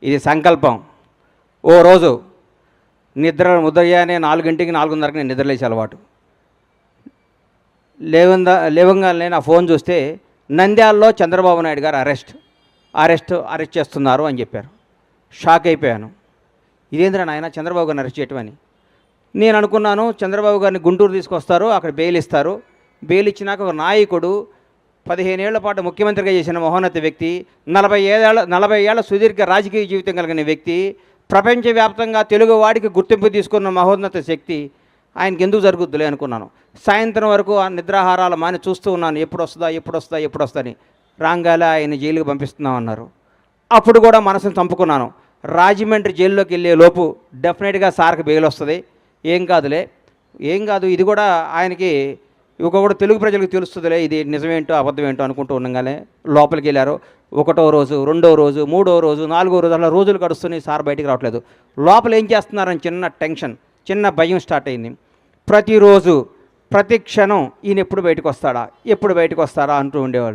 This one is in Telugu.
ఇది సంకల్పం. ఓ రోజు ఉదయాన్నే 4 4:30కి నేను నిద్రలేసే అలవాటు. లేవంగానే నా ఫోన్ చూస్తే నంద్యాలలో చంద్రబాబు నాయుడు గారు అరెస్ట్ చేస్తున్నారు అని చెప్పారు. షాక్ అయిపోయాను. ఇదేంద్రా నాయన చంద్రబాబు గారిని అరెస్ట్ చేయటం అని. నేను అనుకున్నాను చంద్రబాబు గారిని గుంటూరు తీసుకొస్తారు, అక్కడ బెయిల్ ఇస్తారు. బెయిల్ ఇచ్చినాక ఒక నాయకుడు 15 ఏళ్ల పాటు ముఖ్యమంత్రిగా చేసిన మహోన్నత వ్యక్తి, 40 ఏళ్ల సుదీర్ఘ రాజకీయ జీవితం కలిగిన వ్యక్తి, ప్రపంచవ్యాప్తంగా తెలుగు వాడికి గుర్తింపు తీసుకున్న మహోన్నత శక్తి ఆయనకి ఎందుకు జరుగుద్దులే అనుకున్నాను. సాయంత్రం వరకు ఆ నిద్రాహారాలు మాని చూస్తూ ఉన్నాను, ఎప్పుడు వస్తుందా అని. రాంగాలే ఆయన జైలుకి పంపిస్తున్నామన్నారు. అప్పుడు కూడా మనసును చంపుకున్నాను. రాజమండ్రి జైల్లోకి వెళ్ళే లోపు డెఫినెట్గా సార్కి బెయిల్ వస్తుంది, ఏం కాదు ఇది కూడా ఆయనకి కూడా తెలుగు ప్రజలకు తెలుస్తుందిలే ఇది నిజమేంటో అబద్ధమేంటో అనుకుంటూ ఉండగానే లోపలికి వెళ్ళారు. 1వ రోజు, 2వ రోజు, 3వ రోజు, 4వ రోజు అలా రోజులు గడుస్తున్నాయి. సార్ బయటికి రావట్లేదు. లోపల ఏం చేస్తున్నారని చిన్న టెన్షన్, చిన్న భయం స్టార్ట్ అయింది. ప్రతిరోజు ప్రతి క్షణం ఈయన ఎప్పుడు బయటకు వస్తాడా అంటూ ఉండేవాళ్ళు.